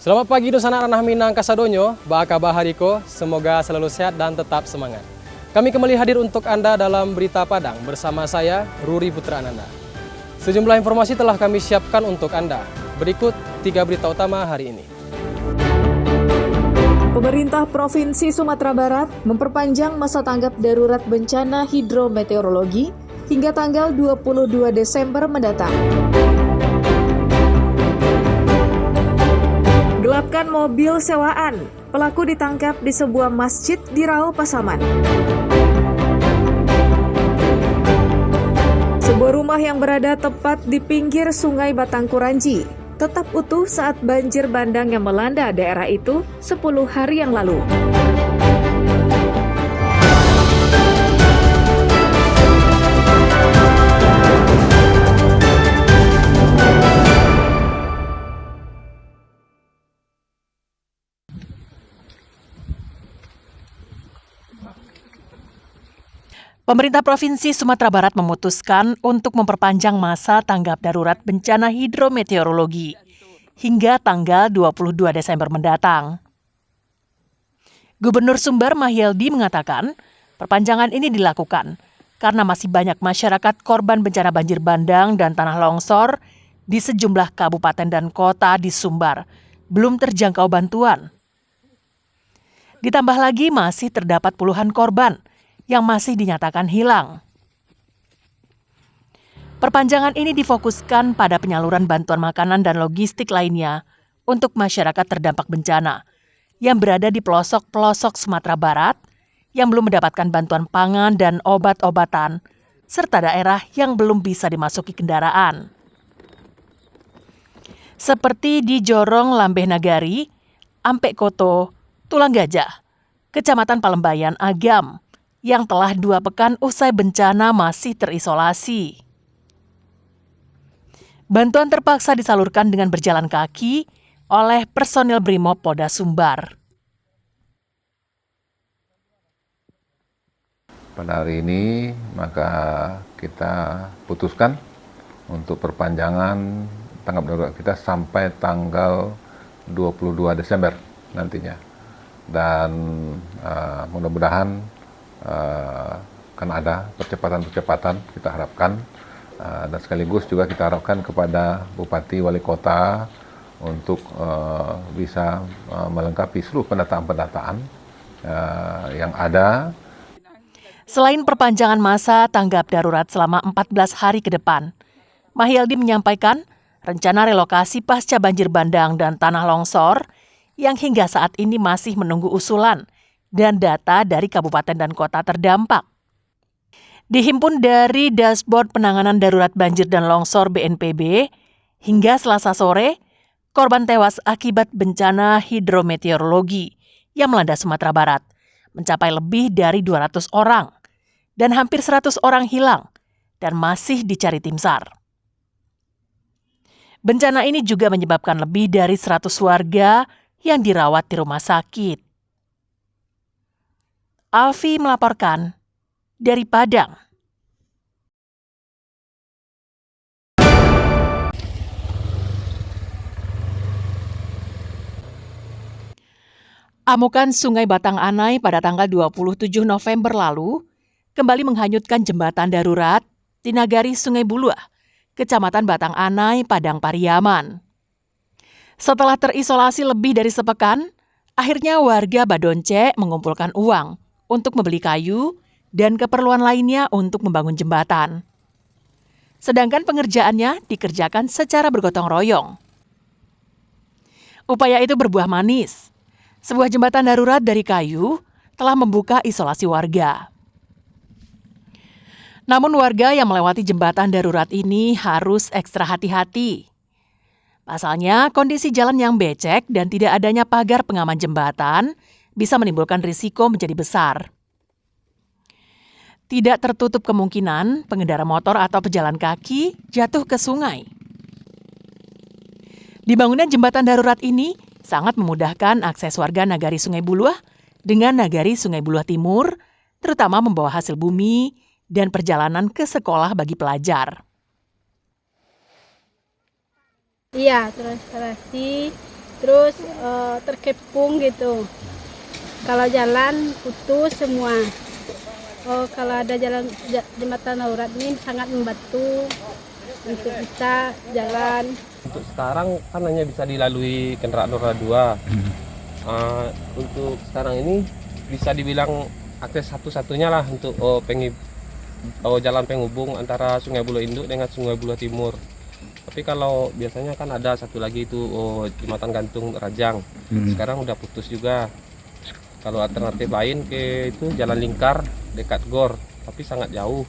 Selamat pagi Dosana Ranah Minang Kasadonyo, Baka Bahariko, semoga selalu sehat dan tetap semangat. Kami kembali hadir untuk Anda dalam Berita Padang bersama saya, Ruri Putra Ananda. Sejumlah informasi telah kami siapkan untuk Anda. Berikut 3 berita utama hari ini. Pemerintah Provinsi Sumatera Barat memperpanjang masa tanggap darurat bencana hidrometeorologi hingga tanggal 22 Desember mendatang. Gelapkan mobil sewaan, pelaku ditangkap di sebuah masjid di Rau Pasaman. Sebuah rumah yang berada tepat di pinggir Sungai Batangkuranji tetap utuh saat banjir bandang yang melanda daerah itu 10 hari yang lalu. Pemerintah Provinsi Sumatera Barat memutuskan untuk memperpanjang masa tanggap darurat bencana hidrometeorologi hingga tanggal 22 Desember mendatang. Gubernur Sumbar Mahyeldi mengatakan, perpanjangan ini dilakukan karena masih banyak masyarakat korban bencana banjir bandang dan tanah longsor di sejumlah kabupaten dan kota di Sumbar belum terjangkau bantuan. Ditambah lagi masih terdapat puluhan korban yang masih dinyatakan hilang. Perpanjangan ini difokuskan pada penyaluran bantuan makanan dan logistik lainnya untuk masyarakat terdampak bencana yang berada di pelosok-pelosok Sumatera Barat yang belum mendapatkan bantuan pangan dan obat-obatan, serta daerah yang belum bisa dimasuki kendaraan. Seperti di Jorong Lambeh Nagari, Ampek Koto, Tulang Gajah, Kecamatan Palembayan, Agam, yang telah 2 pekan usai bencana masih terisolasi. Bantuan terpaksa disalurkan dengan berjalan kaki oleh personil Brimob Polda Sumbar. Pada hari ini maka kita putuskan untuk perpanjangan tanggap darurat kita sampai tanggal 22 Desember nantinya. Dan mudah-mudahan akan ada percepatan-percepatan kita harapkan, dan sekaligus juga kita harapkan kepada Bupati Wali Kota untuk bisa melengkapi seluruh pendataan-pendataan yang ada. Selain perpanjangan masa tanggap darurat selama 14 hari ke depan, Mahyeldi menyampaikan rencana relokasi pasca banjir bandang dan tanah longsor yang hingga saat ini masih menunggu usulan dan data dari kabupaten dan kota terdampak. Dihimpun dari Dashboard Penanganan Darurat Banjir dan Longsor BNPB, hingga Selasa sore, korban tewas akibat bencana hidrometeorologi yang melanda Sumatera Barat mencapai lebih dari 200 orang dan hampir 100 orang hilang dan masih dicari tim SAR. Bencana ini juga menyebabkan lebih dari 100 warga yang dirawat di rumah sakit. Alfi melaporkan dari Padang. Amukan Sungai Batang Anai pada tanggal 27 November lalu kembali menghanyutkan jembatan darurat di Nagari Sungai Buluah, Kecamatan Batang Anai, Padang Pariaman. Setelah terisolasi lebih dari sepekan, akhirnya warga Badonce mengumpulkan uang untuk membeli kayu dan keperluan lainnya untuk membangun jembatan. Sedangkan pengerjaannya dikerjakan secara bergotong royong. Upaya itu berbuah manis. Sebuah jembatan darurat dari kayu telah membuka isolasi warga. Namun warga yang melewati jembatan darurat ini harus ekstra hati-hati. Pasalnya, kondisi jalan yang becek dan tidak adanya pagar pengaman jembatan bisa menimbulkan risiko menjadi besar. Tidak tertutup kemungkinan pengendara motor atau pejalan kaki jatuh ke sungai. Dibangunnya jembatan darurat ini sangat memudahkan akses warga Nagari Sungai Buluah dengan Nagari Sungai Buluah Timur, terutama membawa hasil bumi dan perjalanan ke sekolah bagi pelajar. Iya, transportasi terus terkepung gitu. Kalau jalan putus semua. Kalau ada jembatan darurat ini sangat membantu untuk bisa jalan. Untuk sekarang kan hanya bisa dilalui kendaraan roda 2. Untuk sekarang ini bisa dibilang akses satu-satunya lah untuk jalan penghubung antara Sungai Buloh Induk dengan Sungai Buloh Timur. Tapi kalau biasanya kan ada satu lagi itu jembatan gantung Rajang. Sekarang udah putus juga. Kalau alternatif lain ke itu jalan lingkar dekat GOR, tapi sangat jauh.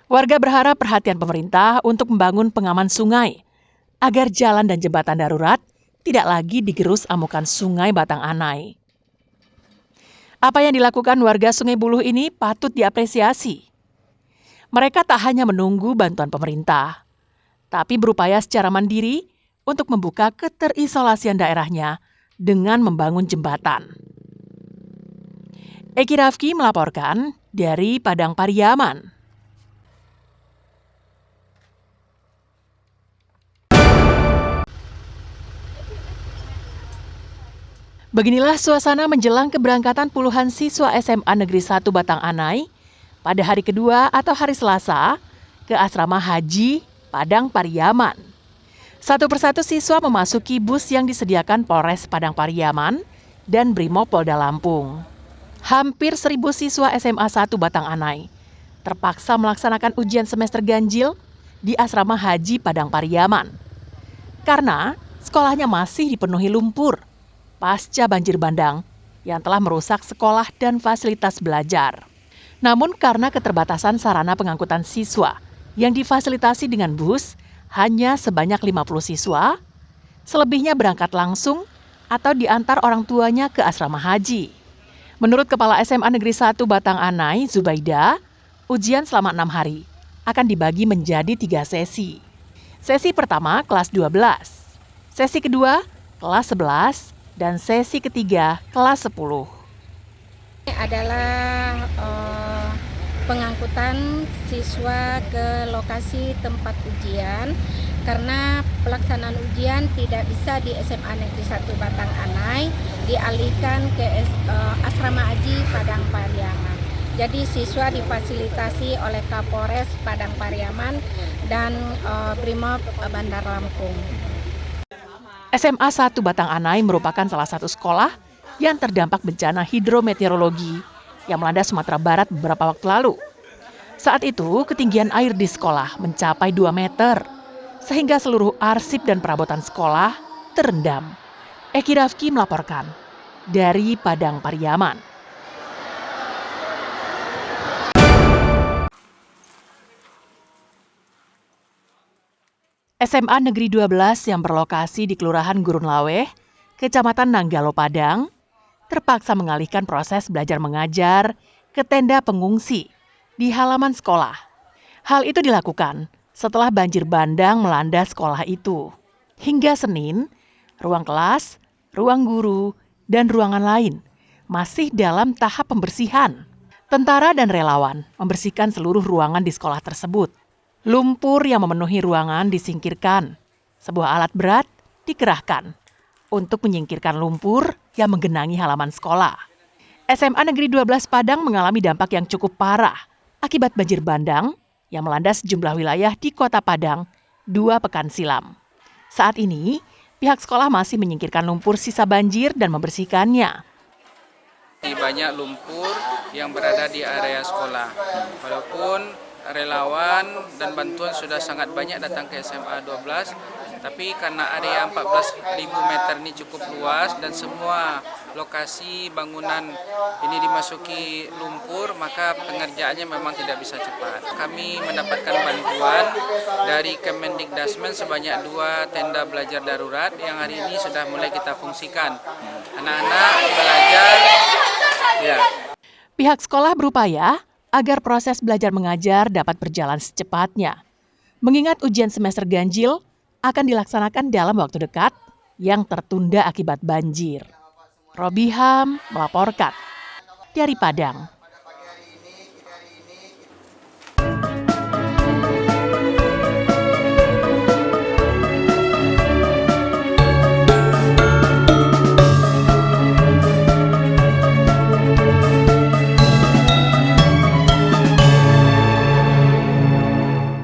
Warga berharap perhatian pemerintah untuk membangun pengaman sungai agar jalan dan jembatan darurat tidak lagi digerus amukan Sungai Batang Anai. Apa yang dilakukan warga Sungai Buloh ini patut diapresiasi. Mereka tak hanya menunggu bantuan pemerintah, tapi berupaya secara mandiri untuk membuka keterisolasian daerahnya dengan membangun jembatan. Eki Rafki melaporkan dari Padang Pariaman. Beginilah suasana menjelang keberangkatan puluhan siswa SMA Negeri 1 Batang Anai pada hari kedua atau hari Selasa ke Asrama Haji Padang Pariaman. Satu persatu siswa memasuki bus yang disediakan Polres Padang Pariaman dan Brimob Polda Lampung. Hampir 1.000 siswa SMA 1 Batang Anai terpaksa melaksanakan ujian semester ganjil di Asrama Haji Padang Pariaman. Karena sekolahnya masih dipenuhi lumpur pasca banjir bandang yang telah merusak sekolah dan fasilitas belajar. Namun karena keterbatasan sarana pengangkutan siswa yang difasilitasi dengan bus hanya sebanyak 50 siswa, selebihnya berangkat langsung atau diantar orang tuanya ke asrama haji. Menurut Kepala SMA Negeri 1 Batang Anai, Zubaida, ujian selama 6 hari akan dibagi menjadi 3 sesi. Sesi pertama kelas 12, sesi kedua kelas 11, dan sesi ketiga kelas 10. Ini adalah pengangkutan siswa ke lokasi tempat ujian karena pelaksanaan ujian tidak bisa di SMA Negeri 1 Batang Anai, dialihkan ke Asrama Haji Padang Pariaman. Jadi siswa difasilitasi oleh Kapolres Padang Pariaman dan Brimob Bandar Lampung. SMA 1 Batang Anai merupakan salah satu sekolah yang terdampak bencana hidrometeorologi yang melanda Sumatera Barat beberapa waktu lalu. Saat itu, ketinggian air di sekolah mencapai 2 meter, sehingga seluruh arsip dan perabotan sekolah terendam. Eki Rafki melaporkan dari Padang Pariaman. SMA Negeri 12 yang berlokasi di Kelurahan Gurun Laweh, Kecamatan Nanggalo Padang, terpaksa mengalihkan proses belajar mengajar ke tenda pengungsi di halaman sekolah. Hal itu dilakukan setelah banjir bandang melanda sekolah itu. Hingga Senin, ruang kelas, ruang guru, dan ruangan lain masih dalam tahap pembersihan. Tentara dan relawan membersihkan seluruh ruangan di sekolah tersebut. Lumpur yang memenuhi ruangan disingkirkan. Sebuah alat berat dikerahkan untuk menyingkirkan lumpur yang menggenangi halaman sekolah. SMA Negeri 12 Padang mengalami dampak yang cukup parah akibat banjir bandang yang melanda sejumlah wilayah di Kota Padang 2 pekan silam. Saat ini, pihak sekolah masih menyingkirkan lumpur sisa banjir dan membersihkannya. Banyak lumpur yang berada di area sekolah. Walaupun relawan dan bantuan sudah sangat banyak datang ke SMA 12, tapi karena area 14.000 meter ini cukup luas dan semua lokasi bangunan ini dimasuki lumpur, maka pengerjaannya memang tidak bisa cepat. Kami mendapatkan bantuan dari Kemendikdasmen sebanyak 2 tenda belajar darurat yang hari ini sudah mulai kita fungsikan. Anak-anak belajar, ya. Pihak sekolah berupaya agar proses belajar mengajar dapat berjalan secepatnya. Mengingat ujian semester ganjil akan dilaksanakan dalam waktu dekat yang tertunda akibat banjir. Robiham melaporkan dari Padang.